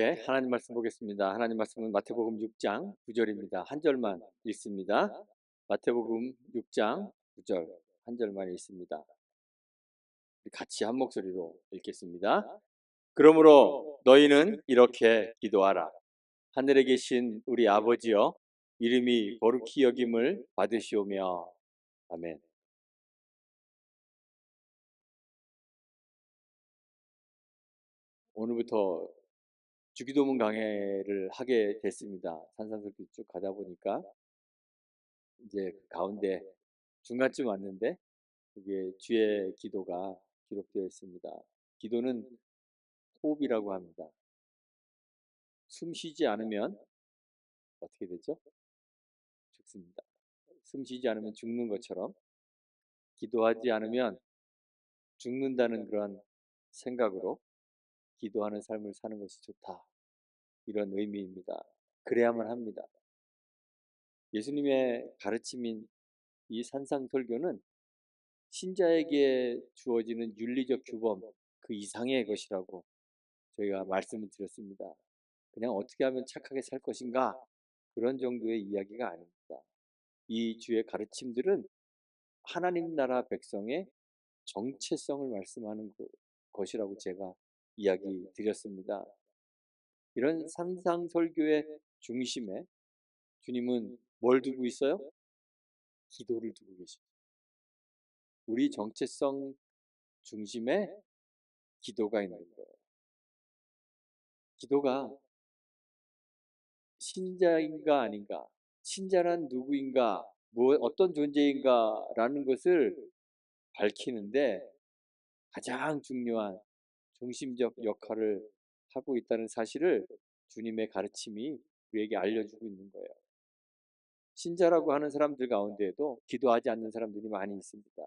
함께 하나님 말씀 보겠습니다. 하나님 말씀은 마태복음 6장 9절입니다. 한 절만 읽습니다. 마태복음 6장 9절 한 절만 읽습니다. 같이 한 목소리로 읽겠습니다. 그러므로 너희는 이렇게 기도하라. 하늘에 계신 우리 아버지여, 이름이 거룩히 여김을 받으시오며. 아멘. 오늘부터 주기도문 강해를 하게 됐습니다. 산상설교 쭉 가다 보니까 이제 그 가운데 중간쯤 왔는데 그게 주의 기도가 기록되어 있습니다. 기도는 호흡이라고 합니다. 숨 쉬지 않으면 어떻게 되죠? 죽습니다. 숨 쉬지 않으면 죽는 것처럼 기도하지 않으면 죽는다는 그런 생각으로 기도하는 삶을 사는 것이 좋다. 이런 의미입니다. 그래야만 합니다. 예수님의 가르침인 이 산상설교는 신자에게 주어지는 윤리적 규범 그 이상의 것이라고 저희가 말씀을 드렸습니다. 그냥 어떻게 하면 착하게 살 것인가 그런 정도의 이야기가 아닙니다. 이 주의 가르침들은 하나님 나라 백성의 정체성을 말씀하는 것이라고 제가 이야기 드렸습니다. 이런 산상설교의 중심에 주님은 뭘 두고 있어요? 기도를 두고 계십니다. 우리 정체성 중심에 기도가 있는 거예요. 기도가 신자인가 아닌가, 신자란 누구인가, 어떤 존재인가라는 것을 밝히는데 가장 중요한 중심적 역할을 하고 있다는 사실을 주님의 가르침이 우리에게 알려주고 있는 거예요. 신자라고 하는 사람들 가운데에도 기도하지 않는 사람들이 많이 있습니다.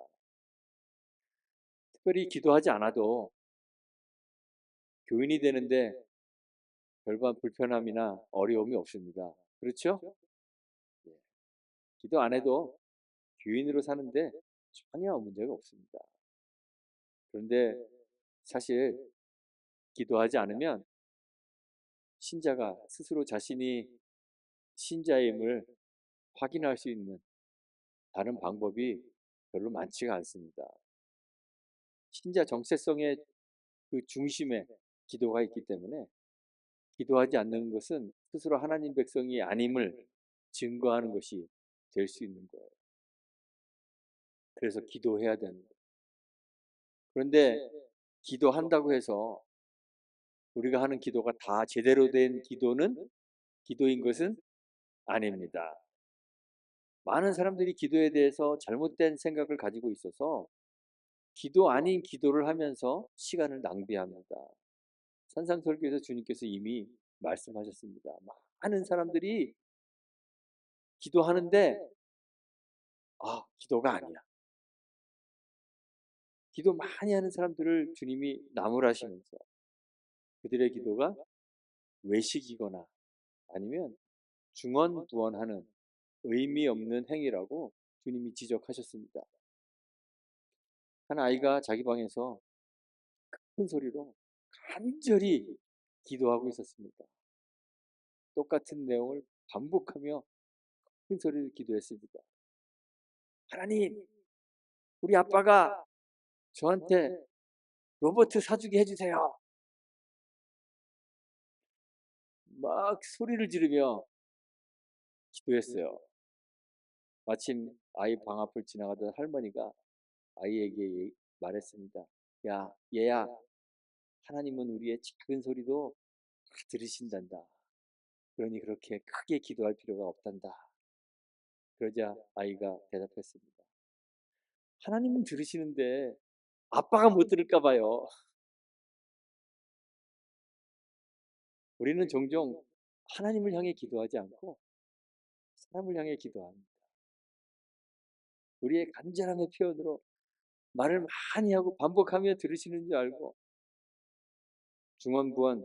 특별히 기도하지 않아도 교인이 되는데 별반 불편함이나 어려움이 없습니다. 그렇죠? 예. 기도 안 해도 교인으로 사는데 전혀 문제가 없습니다. 그런데 사실 기도하지 않으면 신자가 스스로 자신이 신자임을 확인할 수 있는 다른 방법이 별로 많지가 않습니다. 신자 정체성의 그 중심에 기도가 있기 때문에 기도하지 않는 것은 스스로 하나님 백성이 아님을 증거하는 것이 될 수 있는 거예요. 그래서 기도해야 되는 거예요. 그런데 기도한다고 해서 우리가 하는 기도가 다 제대로 된 기도인 것은 아닙니다. 많은 사람들이 기도에 대해서 잘못된 생각을 가지고 있어서 기도 아닌 기도를 하면서 시간을 낭비합니다. 산상설교에서 주님께서 이미 말씀하셨습니다. 많은 사람들이 기도하는데 기도가 아니야. 기도 많이 하는 사람들을 주님이 나무라시면서 그들의 기도가 외식이거나 아니면 중언부언하는 의미 없는 행위라고 주님이 지적하셨습니다. 한 아이가 자기 방에서 큰 소리로 간절히 기도하고 있었습니다. 똑같은 내용을 반복하며 큰 소리로 기도했습니다. 하나님, 우리 아빠가 저한테 로봇 사주게 해주세요. 막 소리를 지르며 기도했어요. 마침 아이 방 앞을 지나가던 할머니가 아이에게 말했습니다. 야, 얘야, 하나님은 우리의 작은 소리도 다 들으신단다. 그러니 그렇게 크게 기도할 필요가 없단다. 그러자 아이가 대답했습니다. 하나님은 들으시는데 아빠가 못 들을까 봐요. 우리는 종종 하나님을 향해 기도하지 않고 사람을 향해 기도합니다. 우리의 간절함의 표현으로 말을 많이 하고 반복하며 들으시는 줄 알고 중언부언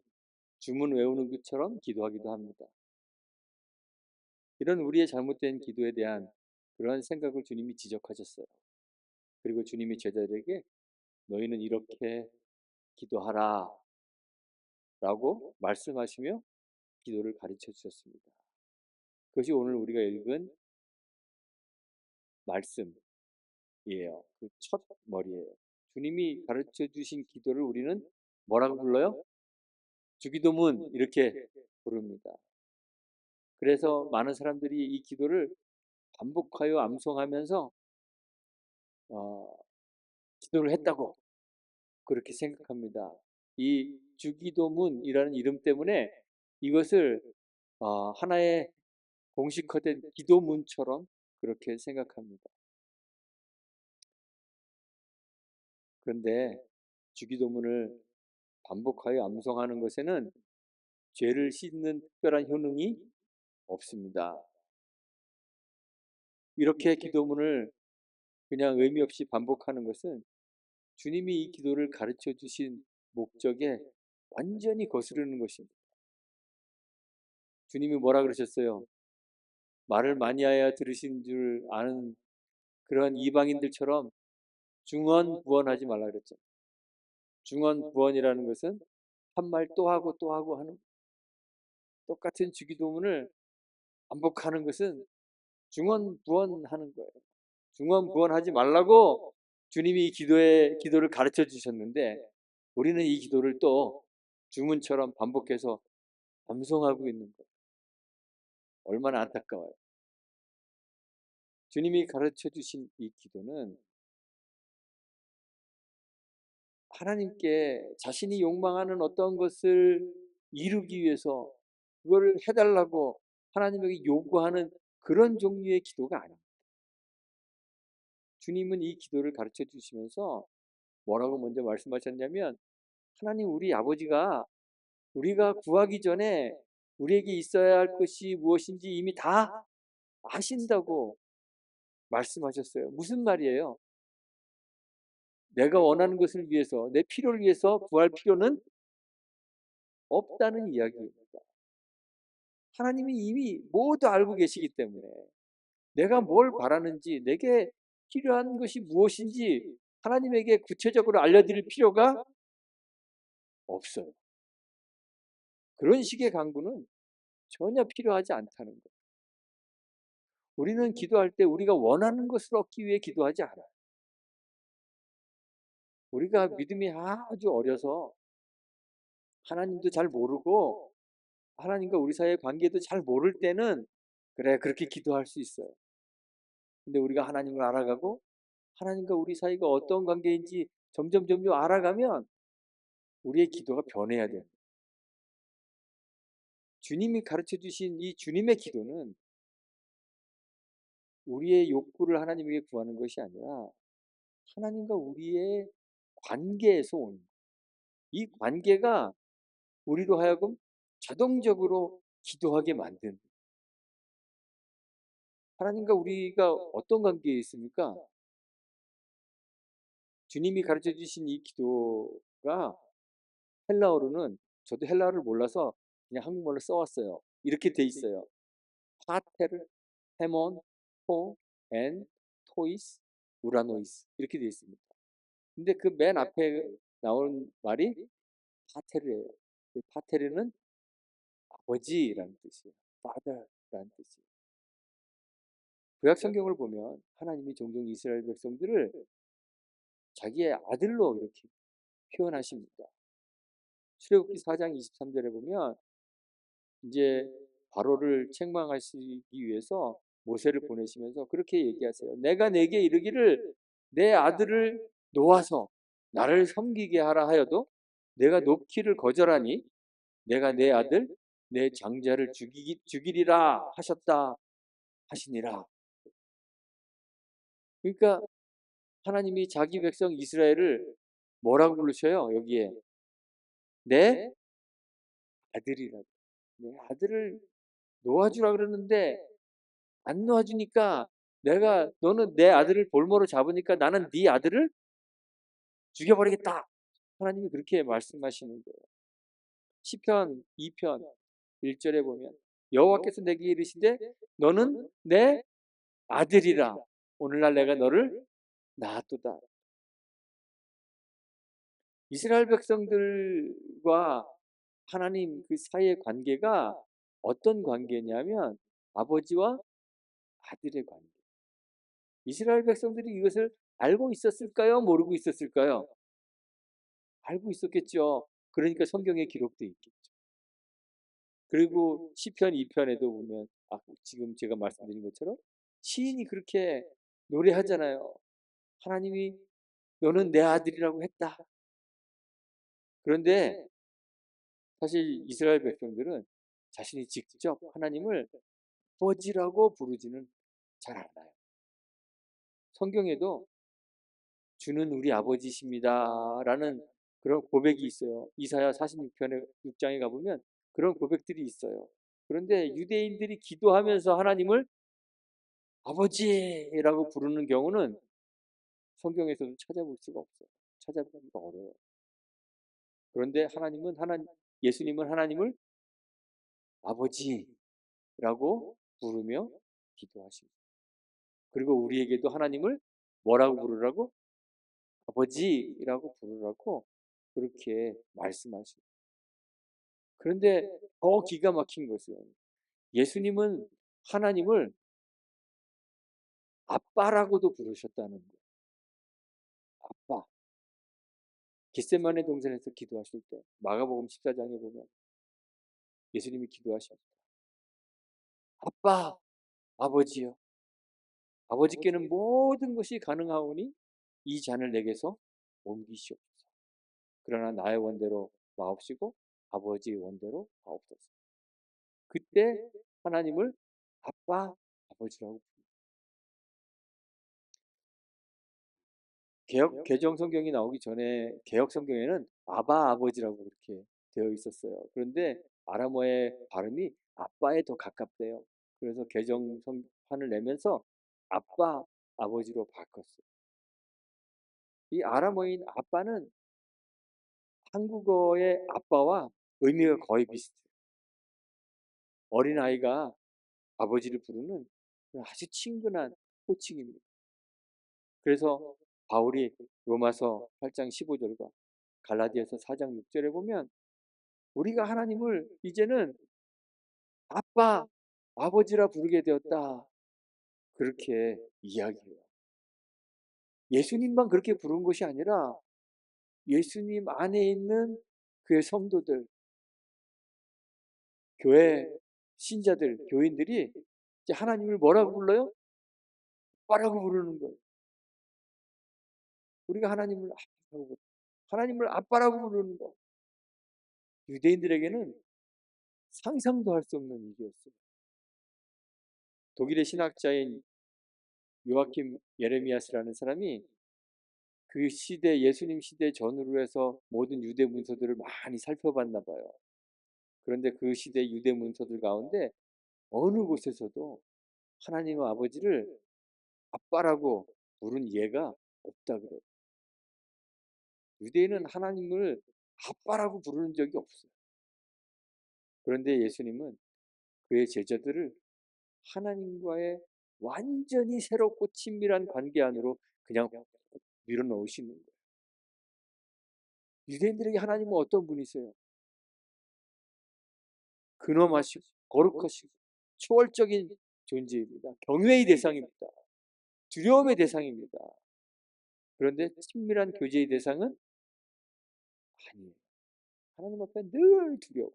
주문 외우는 것처럼 기도하기도 합니다. 이런 우리의 잘못된 기도에 대한 그러한 생각을 주님이 지적하셨어요. 그리고 주님이 제자들에게 너희는 이렇게 기도하라 라고 말씀하시며 기도를 가르쳐 주셨습니다. 그것이 오늘 우리가 읽은 말씀이에요. 그 첫 머리예요. 주님이 가르쳐 주신 기도를 우리는 뭐라고 불러요? 주기도문 이렇게 부릅니다. 그래서 많은 사람들이 이 기도를 반복하여 암송하면서 기도를 했다고 그렇게 생각합니다. 이 주기도문이라는 이름 때문에 이것을 하나의 공식화된 기도문처럼 그렇게 생각합니다. 그런데 주기도문을 반복하여 암송하는 것에는 죄를 씻는 특별한 효능이 없습니다. 이렇게 기도문을 그냥 의미 없이 반복하는 것은 주님이 이 기도를 가르쳐 주신 목적에 완전히 거스르는 것입니다. 주님이 뭐라 그러셨어요? 말을 많이 하여 들으신 줄 아는 그런 이방인들처럼 중언부언하지 말라 그랬죠. 중언부언이라는 것은 한 말 또 하고 또 하고 하는 똑같은 주기도문을 반복하는 것은 중언부언하는 거예요. 중언부언하지 말라고 주님이 이 기도를 가르쳐 주셨는데 우리는 이 기도를 또 주문처럼 반복해서 암송하고 있는 거예요. 얼마나 안타까워요. 주님이 가르쳐 주신 이 기도는 하나님께 자신이 욕망하는 어떤 것을 이루기 위해서 그거를 해달라고 하나님에게 요구하는 그런 종류의 기도가 아닙니다. 주님은 이 기도를 가르쳐 주시면서 뭐라고 먼저 말씀하셨냐면 하나님 우리 아버지가 우리가 구하기 전에 우리에게 있어야 할 것이 무엇인지 이미 다 아신다고 말씀하셨어요. 무슨 말이에요? 내가 원하는 것을 위해서 내 필요를 위해서 구할 필요는 없다는 이야기입니다. 하나님이 이미 모두 알고 계시기 때문에 내가 뭘 바라는지 내게 필요한 것이 무엇인지 하나님에게 구체적으로 알려드릴 필요가 없어요. 그런 식의 간구는 전혀 필요하지 않다는 거예요. 우리는 기도할 때 우리가 원하는 것을 얻기 위해 기도하지 않아요. 우리가 믿음이 아주 어려서 하나님도 잘 모르고 하나님과 우리 사이의 관계도 잘 모를 때는 그래 그렇게 기도할 수 있어요. 근데 우리가 하나님을 알아가고 하나님과 우리 사이가 어떤 관계인지 점점 알아가면 우리의 기도가 변해야 돼요. 주님이 가르쳐 주신 이 주님의 기도는 우리의 욕구를 하나님에게 구하는 것이 아니라 하나님과 우리의 관계에서 오는 이 관계가 우리로 하여금 자동적으로 기도하게 만든 하나님과 우리가 어떤 관계에 있습니까? 주님이 가르쳐 주신 이 기도가 헬라어로는 저도 헬라어를 몰라서 그냥 한국말로 써왔어요. 이렇게 돼 있어요. 파테르, 헤몬, 토, 엔, 토이스, 우라노이스 이렇게 돼 있습니다. 근데 그 맨 앞에 나온 말이 파테르예요. 그 파테르는 아버지라는 뜻이에요. father라는 뜻이에요. 구약 성경을 보면 하나님이 종종 이스라엘 백성들을 자기의 아들로 이렇게 표현하십니다. 출애굽기 4장 23절에 보면 이제 바로를 책망하시기 위해서 모세를 보내시면서 그렇게 얘기하세요. 내가 내게 이르기를 내 아들을 놓아서 나를 섬기게 하라 하여도 내가 놓기를 거절하니 내가 내 아들 내 장자를 죽이리라 하셨다 하시니라. 그러니까 하나님이 자기 백성 이스라엘을 뭐라고 부르셔요? 여기에 내 아들이라고. 내 아들을 놓아주라 그러는데 안 놓아주니까 내가 너는 내 아들을 볼모로 잡으니까 나는 네 아들을 죽여버리겠다. 하나님이 그렇게 말씀하시는 거예요. 시편 2편 1절에 보면 여호와께서 내게 이르시되 너는 내 아들이라 오늘날 내가 너를 낳았도다. 이스라엘 백성들과 하나님 그 사이의 관계가 어떤 관계냐면 아버지와 아들의 관계. 이스라엘 백성들이 이것을 알고 있었을까요? 모르고 있었을까요? 알고 있었겠죠. 그러니까 성경에 기록되어 있겠죠. 그리고 시편 2편에도 보면 지금 제가 말씀드린 것처럼 시인이 그렇게 노래하잖아요. 하나님이 너는 내 아들이라고 했다. 그런데 사실 이스라엘 백성들은 자신이 직접 하나님을 아버지라고 부르지는 잘 않아요. 성경에도 주는 우리 아버지십니다 라는 그런 고백이 있어요. 이사야 46편에 6장에 가보면 그런 고백들이 있어요. 그런데 유대인들이 기도하면서 하나님을 아버지라고 부르는 경우는 성경에서는 찾아볼 수가 없어요. 찾아보기가 어려워요. 그런데 예수님은 하나님을 아버지라고 부르며 기도하십니다. 그리고 우리에게도 하나님을 뭐라고 부르라고? 아버지라고 부르라고 그렇게 말씀하십니다. 그런데 더 기가 막힌 것은 예수님은 하나님을 아빠라고도 부르셨다는 거예요. 아빠. 겟세마네 동산에서 기도하실 때 마가복음 14장에 보면 예수님이 기도하십니다. 아빠, 아버지여. 아버지께는 모든 것이 가능하오니 이 잔을 내게서 옮기시옵소서. 그러나 나의 원대로 마옵시고 아버지의 원대로 마옵소서. 그때 하나님을 아빠, 아버지라고 개정 성경이 나오기 전에 개혁 성경에는 아바 아버지라고 그렇게 되어 있었어요. 그런데 아람어의 발음이 아빠에 더 가깝대요. 그래서 개정 성판을 내면서 아빠 아버지로 바꿨어요. 이 아람어인 아빠는 한국어의 아빠와 의미가 거의 비슷해요. 어린아이가 아버지를 부르는 아주 친근한 호칭입니다. 그래서 바울이 로마서 8장 15절과 갈라디아서 4장 6절에 보면 우리가 하나님을 이제는 아빠, 아버지라 부르게 되었다. 그렇게 이야기해요. 예수님만 그렇게 부른 것이 아니라 예수님 안에 있는 그의 성도들, 교회 신자들, 교인들이 이제 하나님을 뭐라고 불러요? 아빠라고 부르는 거예요. 우리가 하나님을 아빠라고 부르는 거. 유대인들에게는 상상도 할 수 없는 일이었어요. 독일의 신학자인 요아킴 예레미야스라는 사람이 그 시대 예수님 시대 전후로 해서 모든 유대 문서들을 많이 살펴봤나 봐요. 그런데 그 시대 유대 문서들 가운데 어느 곳에서도 하나님 아버지를 아빠라고 부른 예가 없다 그래요. 유대인은 하나님을 아빠라고 부르는 적이 없어요. 그런데 예수님은 그의 제자들을 하나님과의 완전히 새롭고 친밀한 관계 안으로 그냥 밀어넣으시는 거예요. 유대인들에게 하나님은 어떤 분이세요? 근엄하시고 거룩하시고 초월적인 존재입니다. 경외의 대상입니다. 두려움의 대상입니다. 그런데 친밀한 교제의 대상은 아니에요. 하나님 앞에 늘 두려워.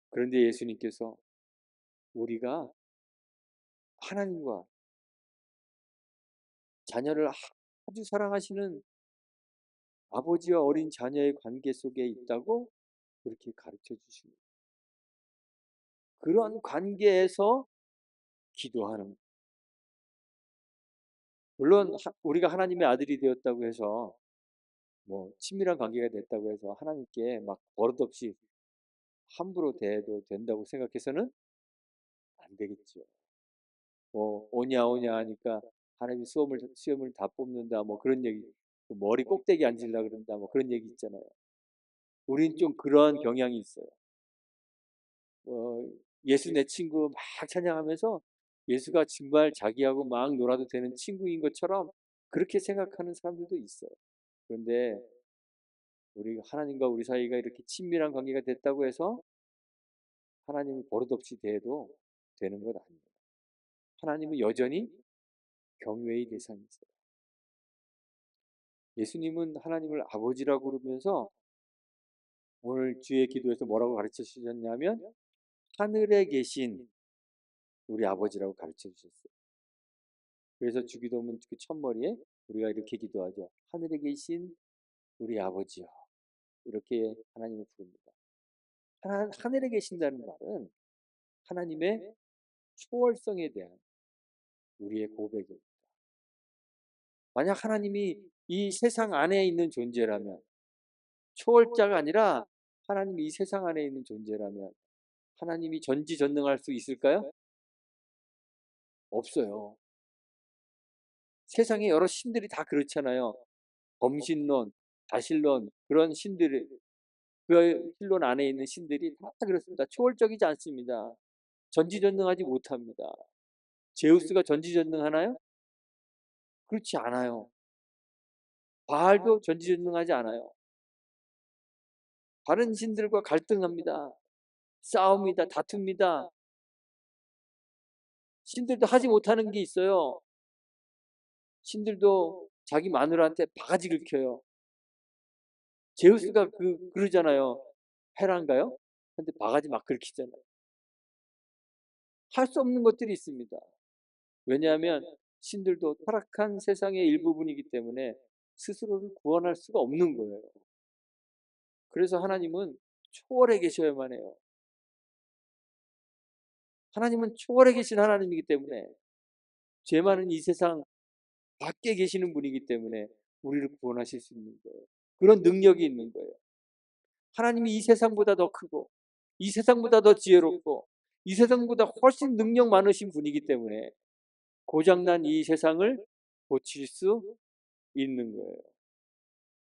그런데 예수님께서 우리가 하나님과 자녀를 아주 사랑하시는 아버지와 어린 자녀의 관계 속에 있다고 그렇게 가르쳐 주십니다. 그런 관계에서 기도하는, 물론 우리가 하나님의 아들이 되었다고 해서 뭐 친밀한 관계가 됐다고 해서 하나님께 막 버릇없이 함부로 대해도 된다고 생각해서는 안 되겠죠. 뭐 오냐 오냐 하니까 하나님이 시험을 다 뽑는다 뭐 그런 얘기, 머리 꼭대기 앉으려 그런다 뭐 그런 얘기 있잖아요. 우린 좀 그런 경향이 있어요. 어, 예수 내 친구 막 찬양하면서 예수가 정말 자기하고 막 놀아도 되는 친구인 것처럼 그렇게 생각하는 사람들도 있어요. 그런데 우리 하나님과 우리 사이가 이렇게 친밀한 관계가 됐다고 해서 하나님을 버릇없이 대해도 되는 것 아닙니다. 하나님은 여전히 경외의 대상이세요. 예수님은 하나님을 아버지라고 부르면서 오늘 주의 기도에서 뭐라고 가르쳐 주셨냐면 하늘에 계신 우리 아버지라고 가르쳐 주셨어요. 그래서 주기도문 그 첫머리에 우리가 이렇게 기도하죠. 하늘에 계신 우리 아버지요. 이렇게 하나님을 부릅니다. 하늘에 계신다는 말은 하나님의 초월성에 대한 우리의 고백입니다. 만약 하나님이 이 세상 안에 있는 존재라면, 초월자가 아니라 하나님이 이 세상 안에 있는 존재라면 하나님이 전지전능할 수 있을까요? 없어요. 세상에 여러 신들이 다 그렇잖아요. 범신론, 다신론, 그런 신들이, 그 신론 안에 있는 신들이 다 그렇습니다. 초월적이지 않습니다. 전지전능하지 못합니다. 제우스가 전지전능하나요? 그렇지 않아요. 바알도 전지전능하지 않아요. 다른 신들과 갈등합니다. 싸웁니다. 다툽니다. 신들도 하지 못하는 게 있어요. 신들도 자기 마누라한테 바가지 긁혀요. 제우스가 그러잖아요. 헤란가요? 근데 바가지 막 긁히잖아요. 할 수 없는 것들이 있습니다. 왜냐하면 신들도 타락한 세상의 일부분이기 때문에 스스로를 구원할 수가 없는 거예요. 그래서 하나님은 초월해 계셔야만 해요. 하나님은 초월해 계신 하나님이기 때문에 죄 많은 이 세상 밖에 계시는 분이기 때문에 우리를 구원하실 수 있는 거예요. 그런 능력이 있는 거예요. 하나님이 이 세상보다 더 크고 이 세상보다 더 지혜롭고 이 세상보다 훨씬 능력 많으신 분이기 때문에 고장난 이 세상을 고칠 수 있는 거예요.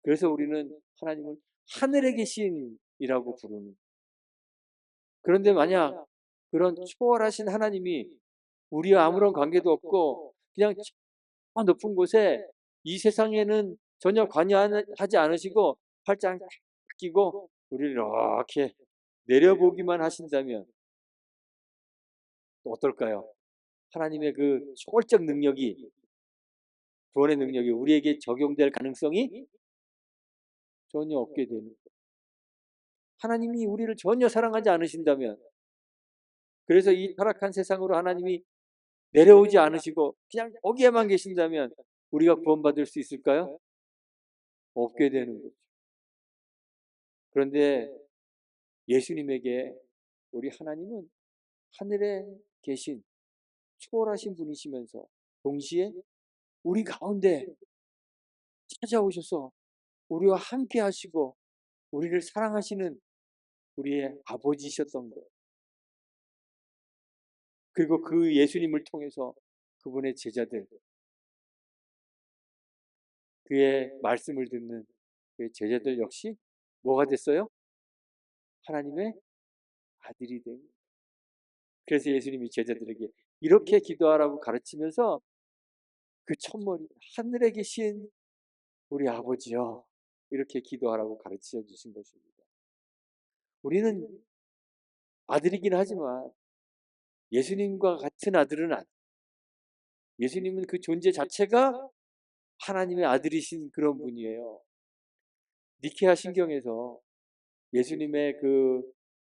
그래서 우리는 하나님을 하늘에 계신이라고 부르는. 그런데 만약 그런 초월하신 하나님이 우리와 아무런 관계도 없고 그냥 저 높은 곳에 이 세상에는 전혀 관여하지 않으시고 팔짱 끼고 우리를 이렇게 내려보기만 하신다면 어떨까요? 하나님의 그 초월적 능력이, 구원의 능력이 우리에게 적용될 가능성이 전혀 없게 되는 거예요. 하나님이 우리를 전혀 사랑하지 않으신다면, 그래서 이 타락한 세상으로 하나님이 내려오지 않으시고 그냥 거기에만 계신다면 우리가 구원받을 수 있을까요? 없게 되는 거죠. 그런데 예수님에게 우리 하나님은 하늘에 계신 초월하신 분이시면서 동시에 우리 가운데 찾아오셔서 우리와 함께 하시고 우리를 사랑하시는 우리의 아버지셨던 거예요. 그리고 그 예수님을 통해서 그분의 제자들, 그의 말씀을 듣는 그의 제자들 역시 뭐가 됐어요? 하나님의 아들이 된. 그래서 예수님이 제자들에게 이렇게 기도하라고 가르치면서 그 첫머리 하늘에 계신 우리 아버지여 이렇게 기도하라고 가르쳐 주신 것입니다. 우리는 아들이긴 하지만 예수님과 같은 아들은 아니에요. 예수님은 그 존재 자체가 하나님의 아들이신 그런 분이에요. 니케아 신경에서 예수님의 그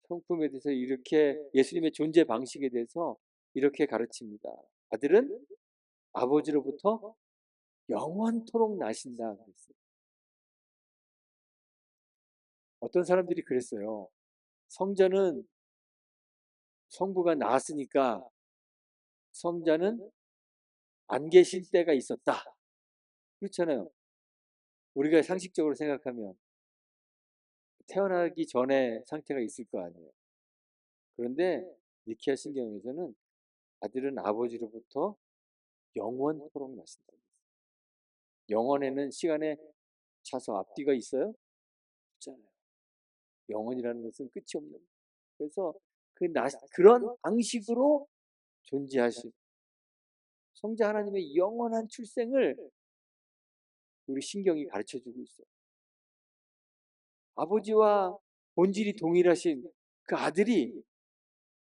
성품에 대해서 이렇게, 예수님의 존재 방식에 대해서 이렇게 가르칩니다. 아들은 아버지로부터 영원토록 나신다 그랬어요. 어떤 사람들이 그랬어요. 성자는 성부가 낳았으니까 성자는 안 계실 때가 있었다. 그렇잖아요. 우리가 상식적으로 생각하면 태어나기 전에 상태가 있을 거 아니에요. 그런데 니케아 신경에서는 아들은 아버지로부터 영원토록 나신다. 영원에는 시간에 차서 앞뒤가 있어요? 없잖아요. 영원이라는 것은 끝이 없는. 그래서 그런 방식으로 존재하신 성자 하나님의 영원한 출생을 우리 신경이 가르쳐 주고 있어요. 아버지와 본질이 동일하신 그 아들이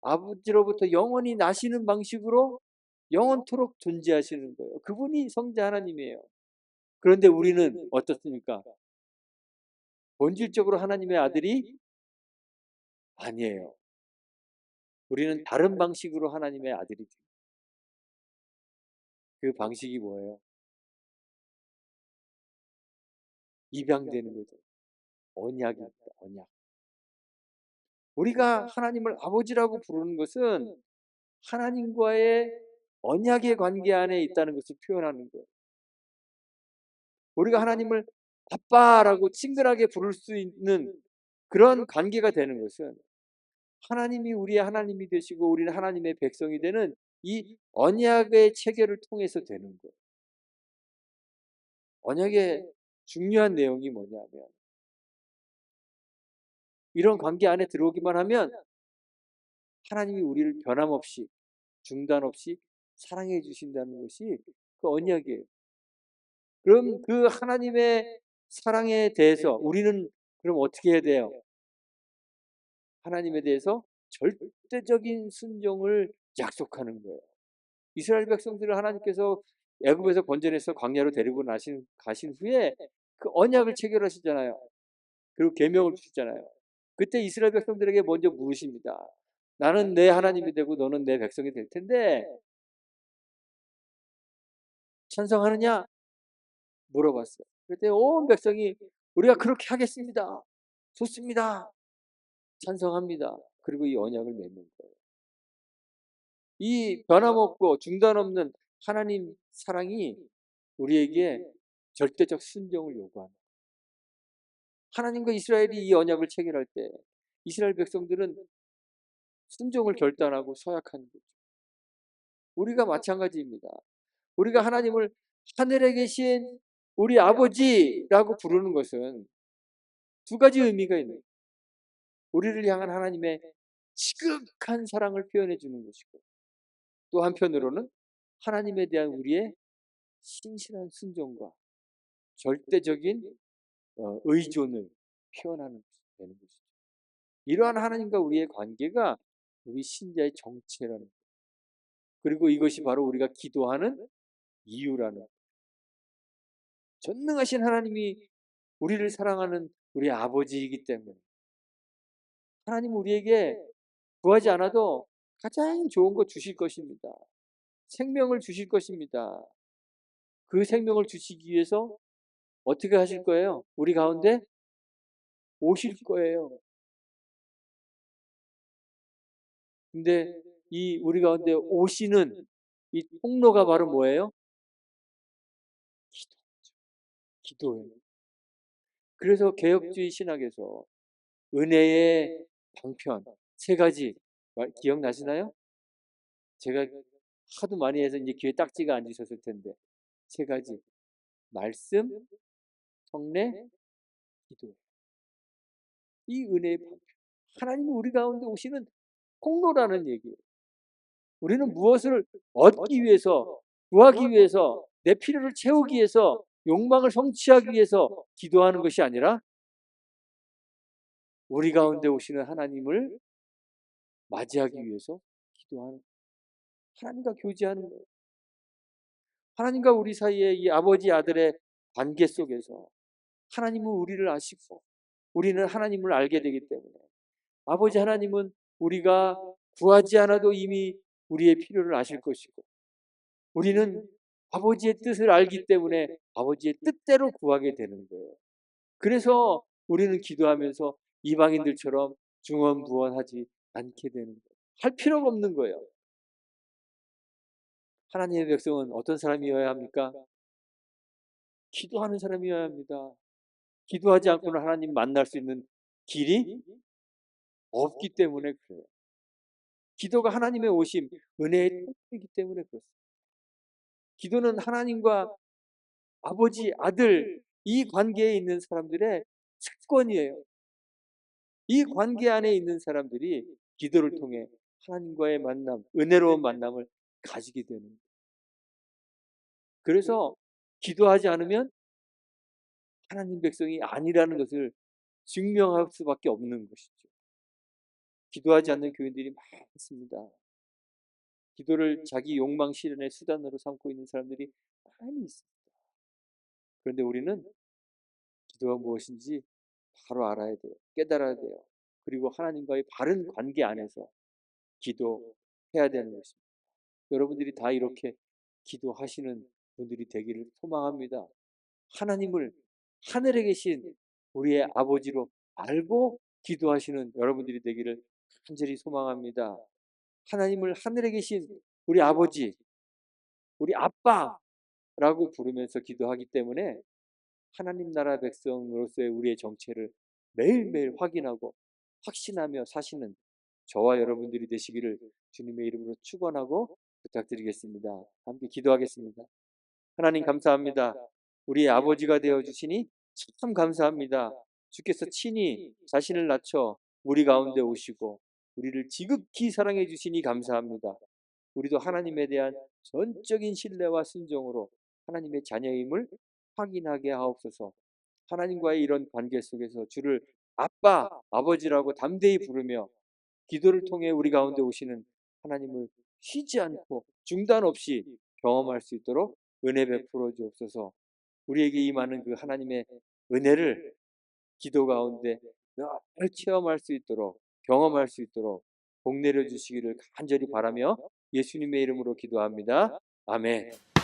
아버지로부터 영원히 나시는 방식으로 영원토록 존재하시는 거예요. 그분이 성자 하나님이에요. 그런데 우리는 어떻습니까? 본질적으로 하나님의 아들이 아니에요. 우리는 다른 방식으로 하나님의 아들이 돼요. 그 방식이 뭐예요? 입양되는 거죠. 언약입니다. 언약. 우리가 하나님을 아버지라고 부르는 것은 하나님과의 언약의 관계 안에 있다는 것을 표현하는 거예요. 우리가 하나님을 아빠라고 친근하게 부를 수 있는 그런 관계가 되는 것은 하나님이 우리의 하나님이 되시고 우리는 하나님의 백성이 되는 이 언약의 체계를 통해서 되는 거예요. 언약의 중요한 내용이 뭐냐면 이런 관계 안에 들어오기만 하면 하나님이 우리를 변함없이 중단 없이 사랑해 주신다는 것이 그 언약이에요. 그럼 그 하나님의 사랑에 대해서 우리는 그럼 어떻게 해야 돼요? 하나님에 대해서 절대적인 순종을 약속하는 거예요. 이스라엘 백성들을 하나님께서 애굽에서 건져내서 광야로 데리고 가신 후에 그 언약을 체결하시잖아요. 그리고 계명을 주시잖아요. 그때 이스라엘 백성들에게 먼저 물으십니다. 나는 내 하나님이 되고 너는 내 백성이 될 텐데 찬성하느냐? 물어봤어요. 그때 온 백성이 우리가 그렇게 하겠습니다. 좋습니다. 찬성합니다. 그리고 이 언약을 맺는 거예요. 이 변함없고 중단 없는 하나님 사랑이 우리에게 절대적 순종을 요구합니다. 하나님과 이스라엘이 이 언약을 체결할 때 이스라엘 백성들은 순종을 결단하고 서약한 거죠. 우리가 마찬가지입니다. 우리가 하나님을 하늘에 계신 우리 아버지라고 부르는 것은 두 가지 의미가 있는 거예요. 우리를 향한 하나님의 지극한 사랑을 표현해 주는 것이고 또 한편으로는 하나님에 대한 우리의 신실한 순종과 절대적인 의존을 표현하는 것이 되는 것이죠. 이러한 하나님과 우리의 관계가 우리 신자의 정체라는 거예요. 그리고 이것이 바로 우리가 기도하는 이유라는 거예요. 전능하신 하나님이 우리를 사랑하는 우리 아버지이기 때문에 하나님 우리에게 구하지 않아도 가장 좋은 거 주실 것입니다. 생명을 주실 것입니다. 그 생명을 주시기 위해서 어떻게 하실 거예요? 우리 가운데 오실 거예요. 근데 이 우리 가운데 오시는 이 통로가 바로 뭐예요? 기도죠. 기도예요. 그래서 개혁주의 신학에서 은혜의 방편 세 가지 기억나시나요? 제가 하도 많이 해서 이제 귀에 딱지가 앉으셨을 텐데 세 가지 말씀, 성례, 기도. 이 은혜의 방편. 하나님이 우리 가운데 오시는 통로라는 얘기예요. 우리는 무엇을 얻기 위해서, 구하기 위해서, 내 필요를 채우기 위해서, 욕망을 성취하기 위해서 기도하는 것이 아니라 우리 가운데 오시는 하나님을 맞이하기 위해서 기도하는, 하나님과 교제하는 거예요. 하나님과 우리 사이의 이 아버지 아들의 관계 속에서 하나님은 우리를 아시고 우리는 하나님을 알게 되기 때문에 아버지 하나님은 우리가 구하지 않아도 이미 우리의 필요를 아실 것이고 우리는 아버지의 뜻을 알기 때문에 아버지의 뜻대로 구하게 되는 거예요. 그래서 우리는 기도하면서 이방인들처럼 중언부언하지 않게 되는 거예요. 할 필요가 없는 거예요. 하나님의 백성은 어떤 사람이어야 합니까? 기도하는 사람이어야 합니다. 기도하지 않고는 하나님 만날 수 있는 길이 없기 때문에 그래요. 기도가 하나님의 오심, 은혜의 통로이기 때문에 그렇습니다. 기도는 하나님과 아버지, 아들 이 관계에 있는 사람들의 특권이에요. 이 관계 안에 있는 사람들이 기도를 통해 하나님과의 만남, 은혜로운 만남을 가지게 되는 거예요. 그래서 기도하지 않으면 하나님 백성이 아니라는 것을 증명할 수밖에 없는 것이죠. 기도하지 않는 교인들이 많습니다. 기도를 자기 욕망 실현의 수단으로 삼고 있는 사람들이 많이 있습니다. 그런데 우리는 기도가 무엇인지 바로 알아야 돼요. 깨달아야 돼요. 그리고 하나님과의 바른 관계 안에서 기도해야 되는 것입니다. 여러분들이 다 이렇게 기도하시는 분들이 되기를 소망합니다. 하나님을 하늘에 계신 우리의 아버지로 알고 기도하시는 여러분들이 되기를 간절히 소망합니다. 하나님을 하늘에 계신 우리 아버지, 우리 아빠라고 부르면서 기도하기 때문에 하나님 나라 백성으로서의 우리의 정체를 매일매일 확인하고 확신하며 사시는 저와 여러분들이 되시기를 주님의 이름으로 축원하고 부탁드리겠습니다. 함께 기도하겠습니다. 하나님 감사합니다. 우리의 아버지가 되어 주시니 참 감사합니다. 주께서 친히 자신을 낮춰 우리 가운데 오시고 우리를 지극히 사랑해 주시니 감사합니다. 우리도 하나님에 대한 전적인 신뢰와 순종으로 하나님의 자녀임을 확인하게 하옵소서. 하나님과의 이런 관계 속에서 주를 아빠, 아버지라고 담대히 부르며 기도를 통해 우리 가운데 오시는 하나님을 쉬지 않고 중단 없이 경험할 수 있도록 은혜 베풀어 주옵소서. 우리에게 임하는 그 하나님의 은혜를 기도 가운데 늘 체험할 수 있도록 경험할 수 있도록 복 내려 주시기를 간절히 바라며 예수님의 이름으로 기도합니다. 아멘.